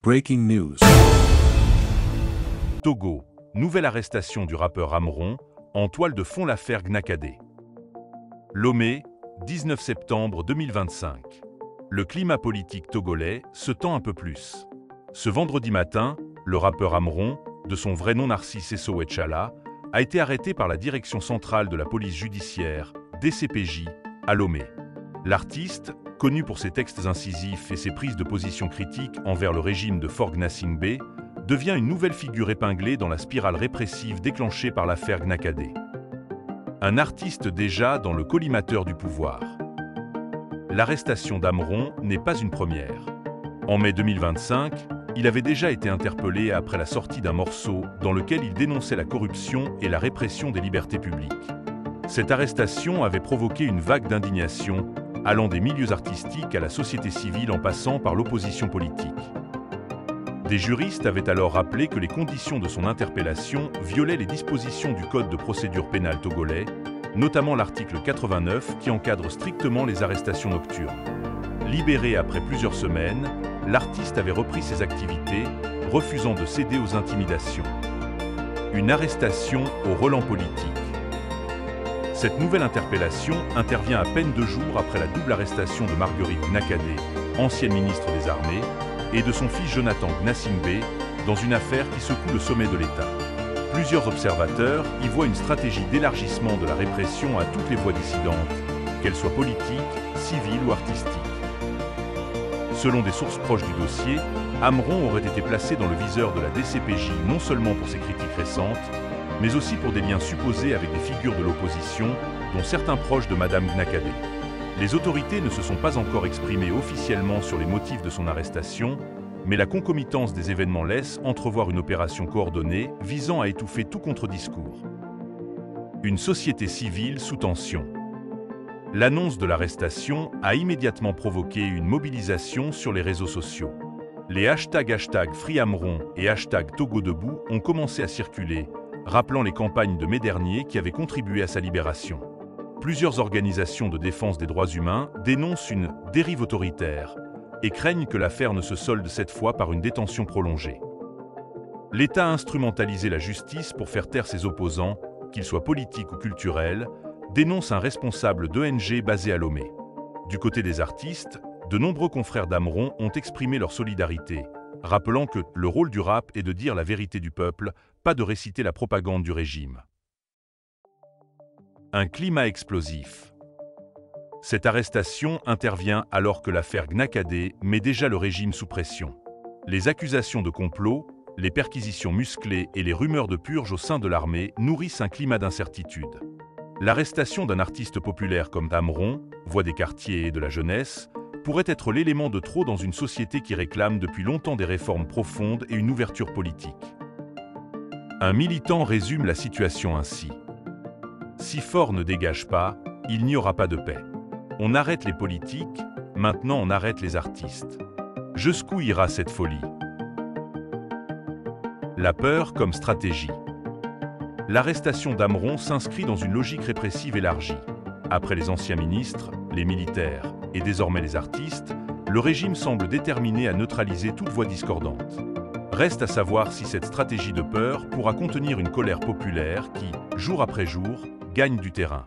Breaking news. Togo, nouvelle arrestation du rappeur Amron, en toile de fond l'affaire Gnakadé. Lomé, 19 septembre 2025. Le climat politique togolais se tend un peu plus. Ce vendredi matin, le rappeur Amron, de son vrai nom Narcisse Esso Etchala, a été arrêté par la direction centrale de la police judiciaire, DCPJ, à Lomé. L'artiste, connu pour ses textes incisifs et ses prises de position critiques envers le régime de Faure Gnassingbé, devient une nouvelle figure épinglée dans la spirale répressive déclenchée par l'affaire Gnakadé. Un artiste déjà dans le collimateur du pouvoir. L'arrestation d'Amron n'est pas une première. En mai 2025, il avait déjà été interpellé après la sortie d'un morceau dans lequel il dénonçait la corruption et la répression des libertés publiques. Cette arrestation avait provoqué une vague d'indignation, allant des milieux artistiques à la société civile en passant par l'opposition politique. Des juristes avaient alors rappelé que les conditions de son interpellation violaient les dispositions du Code de procédure pénale togolais, notamment l'article 89 qui encadre strictement les arrestations nocturnes. Libéré après plusieurs semaines, l'artiste avait repris ses activités, refusant de céder aux intimidations. Une arrestation au relent politique. Cette nouvelle interpellation intervient à peine 2 jours après la double arrestation de Marguerite Gnakadé, ancienne ministre des Armées, et de son fils Jonathan Gnassingbé, dans une affaire qui secoue le sommet de l'État. Plusieurs observateurs y voient une stratégie d'élargissement de la répression à toutes les voix dissidentes, qu'elles soient politiques, civiles ou artistiques. Selon des sources proches du dossier, Amron aurait été placé dans le viseur de la DCPJ non seulement pour ses critiques récentes, mais aussi pour des liens supposés avec des figures de l'opposition, dont certains proches de Madame Gnakadé. Les autorités ne se sont pas encore exprimées officiellement sur les motifs de son arrestation, mais la concomitance des événements laisse entrevoir une opération coordonnée visant à étouffer tout contre-discours. Une société civile sous tension. L'annonce de l'arrestation a immédiatement provoqué une mobilisation sur les réseaux sociaux. Les hashtags #FreeAmron et #TogoDebout ont commencé à circuler, rappelant les campagnes de mai dernier qui avaient contribué à sa libération. Plusieurs organisations de défense des droits humains dénoncent une dérive autoritaire et craignent que l'affaire ne se solde cette fois par une détention prolongée. L'État a instrumentalisé la justice pour faire taire ses opposants, qu'ils soient politiques ou culturels, dénonce un responsable d'ONG basé à Lomé. Du côté des artistes, de nombreux confrères d'Amron ont exprimé leur solidarité, rappelant que le rôle du rap est de dire la vérité du peuple, pas de réciter la propagande du régime. Un climat explosif. Cette arrestation intervient alors que l'affaire Gnakadé met déjà le régime sous pression. Les accusations de complot, les perquisitions musclées et les rumeurs de purge au sein de l'armée nourrissent un climat d'incertitude. L'arrestation d'un artiste populaire comme Amron, voix des quartiers et de la jeunesse, pourrait être l'élément de trop dans une société qui réclame depuis longtemps des réformes profondes et une ouverture politique. Un militant résume la situation ainsi. Si Faure ne dégage pas, il n'y aura pas de paix. On arrête les politiques, maintenant on arrête les artistes. Jusqu'où ira cette folie? La peur comme stratégie. L'arrestation d'Amron s'inscrit dans une logique répressive élargie. Après les anciens ministres, les militaires et désormais les artistes, le régime semble déterminé à neutraliser toute voix discordante. Reste à savoir si cette stratégie de peur pourra contenir une colère populaire qui, jour après jour, gagne du terrain.